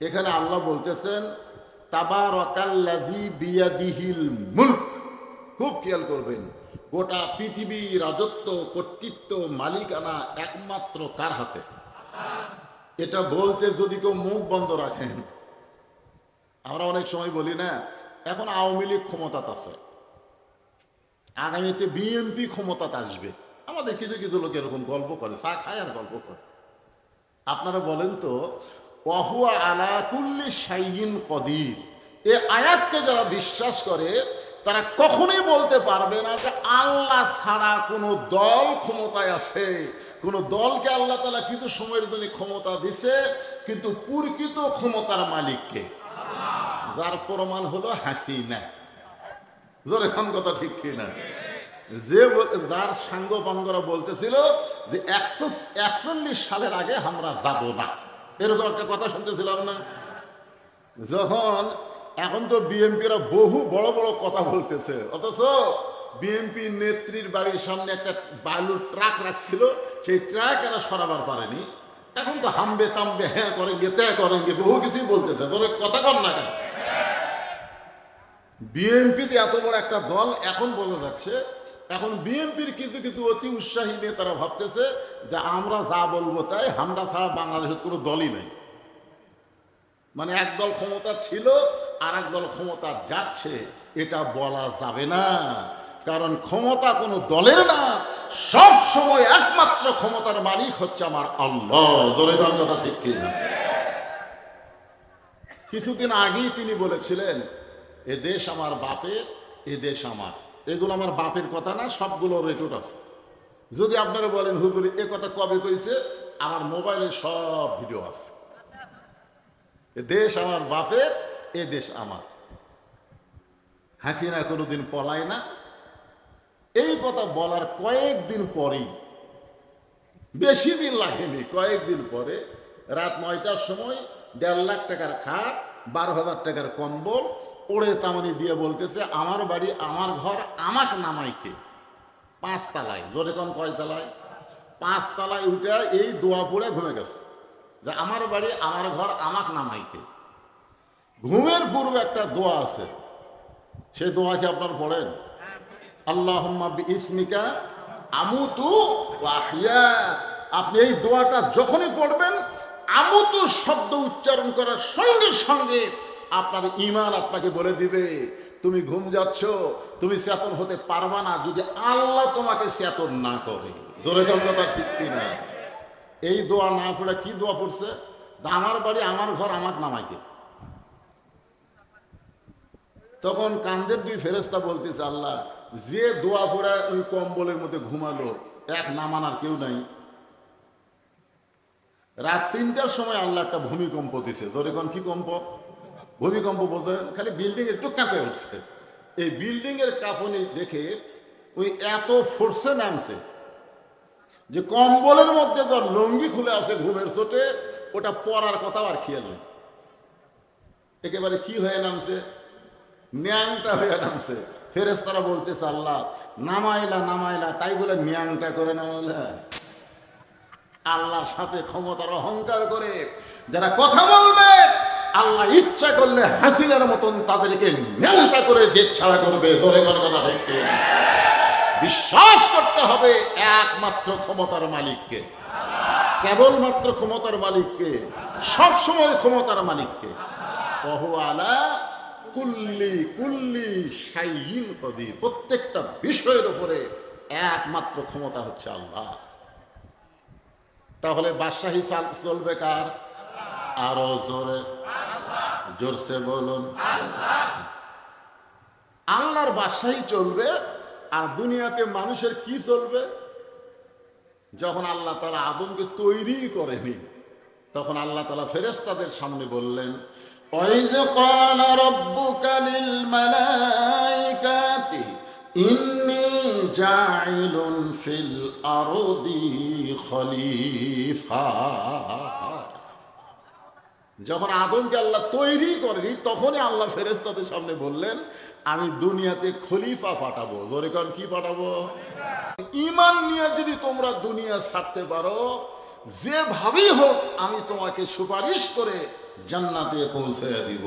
এখানে আল্লাহ বলতেছেন তাবারাকাল্লাযী বিয়াদিহিল মুলক। খুব খেয়াল করবেন, গোটা পৃথিবী রাজত্ব, কর্তৃত্ব, মালিকানা একমাত্র কার হাতে? এটা বলতে যদি কেউ মুখ বন্ধ রাখেন, আমরা অনেক সময় বলি না, এখন আওয়ামী লীগ ক্ষমতাতে আছে, আগামীতে বিএনপি ক্ষমতাতে আসবে। আমাদের কিছু কিছু লোক এরকম গল্প করে, চা খায় আর গল্প করে। আপনারা বলেন তো, ওয়াহুয়া আলা কুল্লি শাইইন কদির, এই আয়াতকে যারা বিশ্বাস করে তারা কখনোই বলতে পারবে না যে আল্লাহ ছাড়া কোনো দল ক্ষমতায় আছে। কোনো দলকে আল্লাহ তাআলা কিছু সময়ের জন্য ক্ষমতা দিছে, কিন্তু প্রকৃত ক্ষমতার মালিককে, যার প্রমাণ হলো হাসিনা। জোরে খান কথা ঠিক কিনা? যে যার সাঙ্গ পাঙ্গরা বলতেছিল যে 141 সালের আগে আমরা যাব না, এরকম একটা কথা শুনতেছিলাম না যখন। এখন তো বিএনপিরা বহু বড় বড় কথা বলতেছে, অথচ বিএনপি নেত্রীর বাড়ির সামনে একটা বালুর ট্রাক রাখছিল, সেই ট্রাক এরা সরাবার পারেনি। এখন তো হামবে তামবে, হ্যাঁ করেঙ্গে ত্যাগ করেঙ্গে, বহু কিছুই বলতেছে। তোর কথা কম না কেন? বিএনপি যে এত বড় একটা দল এখন বোঝা যাচ্ছে। এখন বিএনপির কিছু কিছু অতি উৎসাহী নেতারা ভাবতেছে যে আমরা যা বলবো তাই, আমরা ছাড়া বাংলাদেশের কোনো দলই নাই। মানে এক দল ক্ষমতা ছিল আর এক দল ক্ষমতা যাচ্ছে, এটা বলা যাবে না। কারণ ক্ষমতা কোনো দলের না, সব সময় একমাত্র ক্ষমতার মালিক হচ্ছে আমার আল্লাহ। জোরে গান কথা ঠিক কি না? কিছুদিন আগেই তিনি বলেছিলেন, এ দেশ আমার বাপের, এ দেশ আমার। এগুলো আমার বাপের কথা না, সবগুলো রেকর্ড আছে। যদি আপনারা বলেন হুজুর এ কথা কবে কইছে, আমার মোবাইলে সব ভিডিও আছে। এ দেশ আমার বাপের, এ দেশ আমার। হাসিনা কোনোদিন পলায় না। এই কথা বলার কয়েকদিন পরেই, বেশি দিন লাগেনি, কয়েকদিন পরে রাত 9টার সময় 1.5 লাখ টাকার খাট, 12,000 টাকার কম্বল ওড়ে তামানি দিয়ে বলতেছে আমার বাড়ি আমার ঘর আমাকে নামাইকে। 5 তলায়, জোরে কম কয় তলায়? 5 তলায় উঠে এই দোয়া পড়ে ঘুমে গেছে যে আমার বাড়ি আমার ঘর আমাকে নামাইকে। ঘুমের পূর্বে একটা দোয়া আছে, সেই দোয়া কি আপনার পড়েন? আল্লাহুম্মা বিইসমিকা আমুতু ওয়া আহইয়া। আপনি এই দোয়াটা যখনই পড়বেন, আমুতু শব্দ উচ্চারণ করার সঙ্গে সঙ্গে আপনার ঈমান আপনাকে বলে দিবে তুমি ঘুম যাচ্ছ, তুমি চেতন হতে পারবা না যদি আল্লাহ তোমাকে চেতন না করে। জোরে কোন কথা ঠিক কি না? এই দোয়া না পড়ে কি দোয়া পড়ছে? আমার বাড়ি আমার ঘর আমার নামাইকে। তখন কান্দের 2 ফেরেশতা বলতেছে আল্লাহ, যে দোয়া পড়ে ওই কম্বলের মধ্যে ঘুমালো, এক নামানার কেউ নাই। রাত 3টার সময় আল্লাহ একটা ভূমিকম্প দিছে। জোরে কোন কি কম্প? ভূমিকম্প বলতে খালি বিল্ডিং একটু কাঁপে উঠছে। এই বিল্ডিং এর কাঁপুনি দেখে ওই এত ফোর্সে নামছে যে কম্বলের মধ্যে যার লুঙ্গি খুলে আছে ঘুমের চোটে, ওটা পরার কথাও আর খেয়াল নেই। একেবারে কি হয়ে নামছে? ন্যাংটা হয়ে নামছে। ফেরেশতারা বলতেছে আল্লাহ নামাইলা নামাইলা, তাই বলে ন্যাংটা করে নামাইলা? আল্লাহর সাথে ক্ষমতার অহংকার করে যারা কথা বলবে, আল্লাহ ইচ্ছা করলে হাসিনার মতন তাদেরকে ন্যাংটা করে জেদ ছাড়া করবে। জোরে করে কথা দেখতে বিশ্বাস করতে হবে একমাত্র ক্ষমতার মালিককে, কেবলমাত্র ক্ষমতার মালিককে, সবসময় ক্ষমতার মালিককে। ওহু আলা কুল্লি কুল্লি শাইইন কদির। প্রত্যেকটা বিষয়ের উপরে একমাত্র ক্ষমতা হচ্ছে আল্লাহ। তাহলে বাদশাহী চলবে কার? আরো জোরে, জোরসে বলুন। আল্লাহর বাদশাহী চলবে। আর দুনিয়াতে মানুষের কি চলবে? যখন আল্লাহ তাআলা আদমকে তৈরি করেনি, তখন আল্লাহ তাআলা ফেরেশতাদের সামনে বললেন ওয়াইজ ক্বালা রাব্বুকা লিল মালাইকাতি ইন্নী জাইলুন ফিল আরদি খলিফা। যখন আদমকে আল্লাহ তৈরি করেনি, তখনই আল্লাহ ফেরেশতাদের সামনে বললেন আমি দুনিয়াতে খলিফা পাঠাবো। জোরে কোন কি পাঠাবো? ঈমান নিয়ে যদি তোমরা দুনিয়া ছাড়তে পারো, যেভাবেই হোক আমি তোমাকে সুপারিশ করে জান্নাতে পৌঁছে দিব।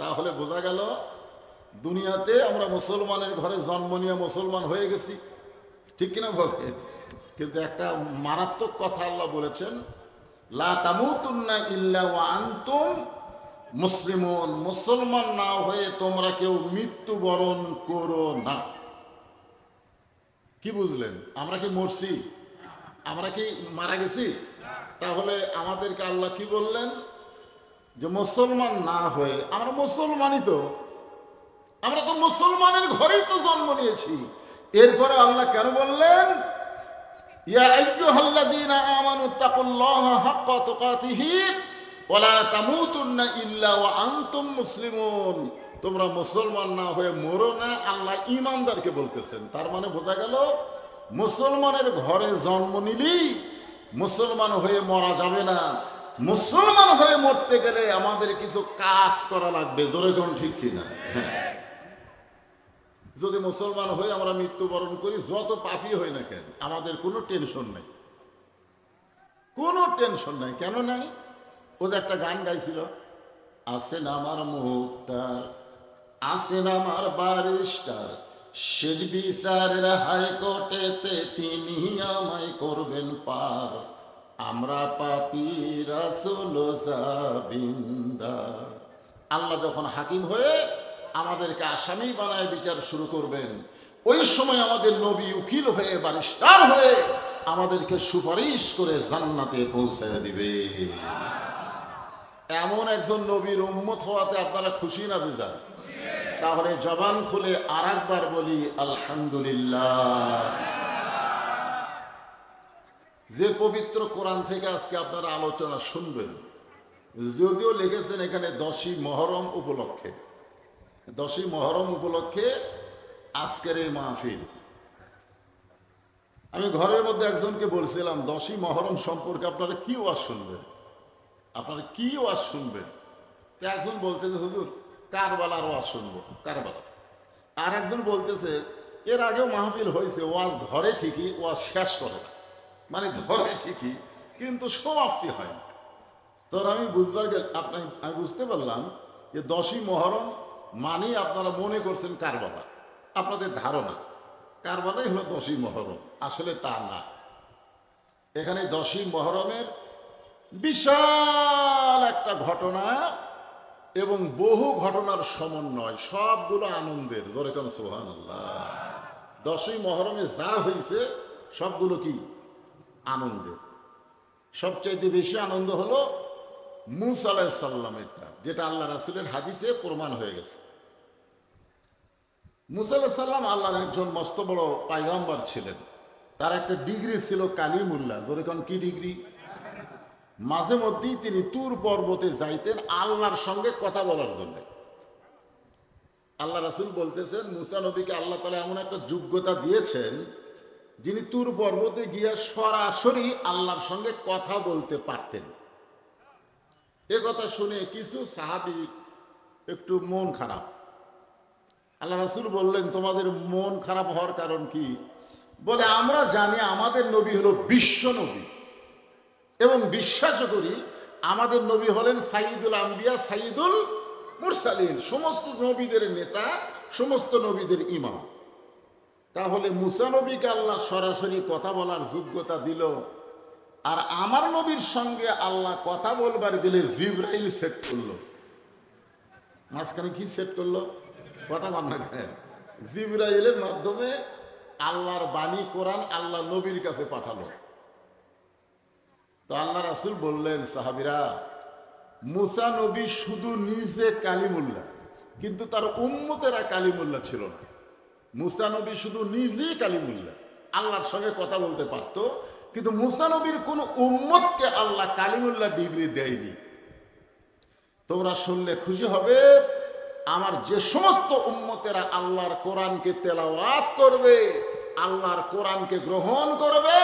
তাহলে বোঝা গেল দুনিয়াতে আমরা মুসলমানের ঘরে জন্ম নিয়ে মুসলমান হয়ে গেছি, ঠিক কিনা বলেন? কিন্তু একটা মারাত্মক কথা আল্লাহ বলেছেন, লা তামুতুন্না ইল্লা ওয়া আনতুম মুসলিমুন, মুসলমান না হয়ে তোমরা কেউ মৃত্যুবরণ করো না। কি বুঝলেন? আমরা কি মরছি? আমরা কি মারা গেছি? তাহলে আমাদেরকে আল্লাহ কি বললেন? যে মুসলমান না হয়ে, আমরা মুসলমানই তো, আমরা তো মুসলমানের ঘরেই তো জন্ম নিয়েছি। এরপরে আল্লাহ কেন বললেন, ইয়া আইয়ুহাল্লাযীনা আমানু তাকুল্লাহা হাক্কা তুকাতিহি ওয়া লা তামুতুন্না ইল্লা ওয়া আনতুম মুসলিমুন, তোমরা মুসলমান না হয়ে মরো না। আল্লাহ ঈমানদারকে বলতেছেন। তার মানে বোঝা গেল মুসলমানের ঘরে জন্ম নিলেই মুসলমান হয়ে মরা যাবে না। মুসলমান হয়ে মরতে গেলে আমাদের কিছু কাজ করা লাগবে। জোরে কোন ঠিক কিনা? যদি মুসলমান হয়ে আমরা মৃত্যুবরণ করি, যত পাপী হই না কেন, আমাদের কোনো টেনশন নেই, কোনো টেনশন নাই। কেন নাই? ও যে একটা গান গাইছিল, আসেন আমার মুক্তার, আসেন আমার বারিস্টার, শেষ বিচারের হাইকোর্টেতে তিনি আমায় করবেন পার, আমরা পাপী রাসূল জাবিন্দার। আল্লাহ যখন হাকিম হয়ে আমাদেরকে আসামি বানায় বিচার শুরু করবেন, ওই সময় আমাদের নবী উকিল হয়ে বারিস্টার হয়ে আমাদেরকে সুপারিশ করে জান্নাতে পৌঁছায় দিবে। এমন একজন নবীর উম্মত হওয়াতে আপনারা খুশি না বেজার? তাহলে জবান খুলে আর একবার বলি আলহামদুলিল্লাহ। যে পবিত্র কোরআন থেকে আজকে আপনারা আলোচনা শুনবেন, যদিও লিখেছেন এখানে 10ই মহরম উপলক্ষে, 10ই মহরম উপলক্ষে আজকের এই মাহফিল। আমি ঘরের মধ্যে একজনকে বলছিলাম 10ই মহরম সম্পর্কে আপনারা কি ওয়াজ শুনবেন, আপনারা কি ওয়াজ শুনবেন? তো একজন বলতেছে হুজুর কারবালার ওয়াজ শুনবো, কারবালা। আর একজন বলতেছে এর আগেও মাহফিল হয়েছে, ওয়াজ ধরে ঠিকই, ওয়াজ শেষ করে না, মানে ধরে ঠিকই কিন্তু সমাপ্তি হয় না। তো আমি বুঝবার গেল, আমি বুঝতে পারলাম যে 10ই মহরম মানে আপনারা মনে করছেন কারবালা, আপনাদের ধারণা কারবালাই হলো 10ই মহরম। আসলে তা না। এখানে 10ই মহরমের বিশাল একটা ঘটনা এবং বহু ঘটনার সমন্বয়, সবগুলো আনন্দের। জোরে কেন সুবহানাল্লাহ। 10ই মহরমে যা হয়েছে সবগুলো কি আনন্দের। সবচাইতে বেশি আনন্দ হলো মূসা আলাইহিস সালামেরটা, যেটা আল্লাহ রাসূলের হাদিসে প্রমাণ হয়ে গেছে। মূসা আলাইহিস সালাম আল্লাহর একজন মস্ত বড় পয়গম্বর ছিলেন। তার একটা ডিগ্রি ছিল কালিমুল্লাহ। জোরে কোন কি ডিগ্রি? মাঝে মধ্যেই তিনি তুর পর্বতে যাইতেন আল্লাহর সঙ্গে কথা বলার জন্য। আল্লাহ রাসূল বলতেছেন মূসা নবীকে আল্লাহ তাআলা এমন একটা যোগ্যতা দিয়েছেন, যিনি তুর পর্বতে গিয়ে সরাসরি আল্লাহর সঙ্গে কথা বলতে পারতেন। এ কথা শুনে কিছু সাহাবী একটু মন খারাপ। আল্লাহ রাসূল বললেন তোমাদের মন খারাপ হওয়ার কারণ কি? বলে আমরা জানি আমাদের নবী হলো বিশ্ব নবী এবং বিশ্বাস করি আমাদের নবী হলেন সাইয়্যিদুল আম্বিয়া সাইয়্যিদুল মুরসালিন, সমস্ত নবীদের নেতা, সমস্ত নবীদের ইমাম। তাহলে মূসা নবীকে আল্লাহ সরাসরি কথা বলার যোগ্যতা দিল, আর আমার নবীর সঙ্গে আল্লাহ কথা বলবার গেলে জিবরাইল সেট করলো। মাঝখানে কি সেট করলো? কথা বল না কেন? জিবরাইলের মাধ্যমে আল্লাহর বাণী কোরআন আল্লাহ নবীর কাছে পাঠালো। তো আল্লাহ রাসূল বললেন সাহাবীরা, মূসা নবী শুধু নিজে কালিমুল্লাহ, কিন্তু তার উম্মতেরা কালিমুল্লাহ ছিল না। মূসা নবী শুধু নিজেই কালিমুল্লাহ, আল্লাহর সঙ্গে কথা বলতে পারত, কিন্তু মূসা নবীর কোন উম্মতকে আল্লাহ কালিমুল্লাহ ডিগ্রি দেয়নি। তোমরা শুনলে খুশি হবে, আমার যে সমস্ত উম্মতেরা আল্লাহর কোরআনকে তেলাওয়াত করবে, আল্লাহর কোরআনকে গ্রহণ করবে,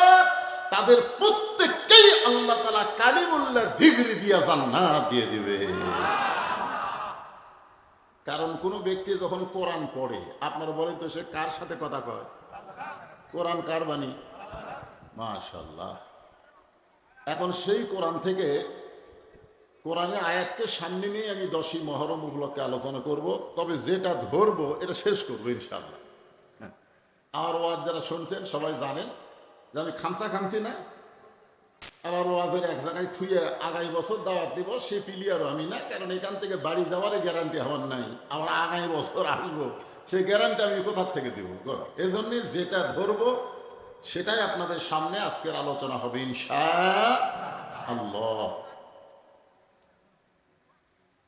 তাদের প্রত্যেককেই আল্লাহ তাআলা কালিমুল্লাহ ডিগ্রি দিয়ে জান্নাত দিয়ে দিবে। কারণ কোন ব্যক্তি যখন কোরআন পড়ে, আপনারা বলেন তো সে কার সাথে কথা কয়? কোরআন কার বাণী? মাশাআল্লাহ। এখন সেই কোরআন থেকে কোরআনের আয়াতকে সামনে নিয়ে আমি 10ই মহরম উপলক্ষে আলোচনা করব, তবে যেটা ধরবো এটা শেষ করবো ইনশাআল্লাহ। হ্যাঁ, আমার ওয়াজ যারা শুনছেন সবাই জানেন যে আমি খামসা খামছি না। আমার ওয়াজের এক জায়গায় থুয়ে আগামী বছর দাওয়াত দিব, সে পিলিয়ারও আমি না, কারণ এখান থেকে বাড়ি যাওয়ারই গ্যারান্টি আমার নাই। আমার আগামী বছর আসবো সেই গ্যারান্টি আমি কোথার থেকে দেবো? এই জন্যে যেটা ধরবো সেটাই আপনাদের সামনে আজকের আলোচনা হবে ইনশাআল্লাহ।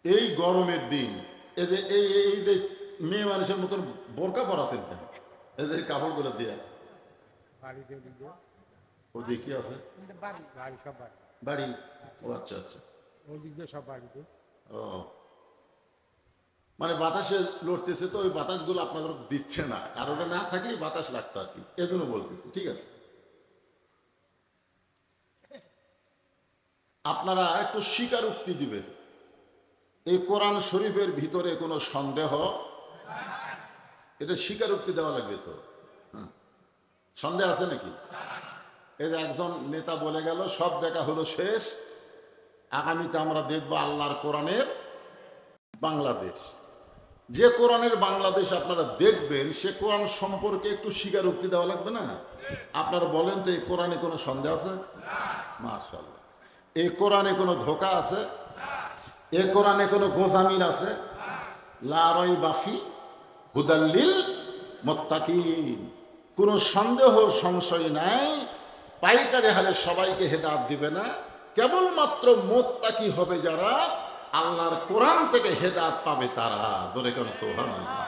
এই গরমের দিন এই যে এই যে মেয়ে মানুষের মতন বোরকা পরাছেন কেন? এই যে কাপড়গুলো দিয়ে ও দেখি আছে বাড়ি। ও আচ্ছা আচ্ছা, ও মানে বাতাসে লড়তেছে, তো ওই বাতাসগুলো আপনাদের দিচ্ছে না, আর ওটা না থাকলে বাতাস লাগতো আর কি, এজন্য বলতেছি। ঠিক আছে, আপনারা একটু স্বীকারোক্তি দিবেন এই কোরআন শরীফের ভিতরে কোনো সন্দেহ, এটা স্বীকারোক্তি দেওয়া লাগবে তো। হ্যাঁ, সন্দেহ আছে নাকি? এই যে একজন নেতা বলে গেল সব দেখা হলো শেষ, আগামীতে আমরা দেখব আল্লাহর কোরআনের বাংলাদেশ। যে কোরআনের বাংলাদেশ আপনারা দেখবেন সে কোরআন সম্পর্কে একটু স্বীকারোক্তি দেওয়া লাগবে না? আপনারা বলেন তো এই কোরআনে কোনো সন্দেহ আছে? মাশাআল্লাহ। এই কোরআনে কোনো ধোঁকা আছে? এ কোরআনে কোনো গোজামিল আছে? লা রাইবা ফি হুদাল্লিল মুত্তাকিন। কোনো সন্দেহ সংশয় নাই, পাইকারি হারে সবাইকে হেদায়েত দিবে না, কেবলমাত্র মুত্তাকি হবে যারা, আল্লাহর কোরআন থেকে হেদায়েত পাবে তারা। ধরে কোন সুবহানাল্লাহ।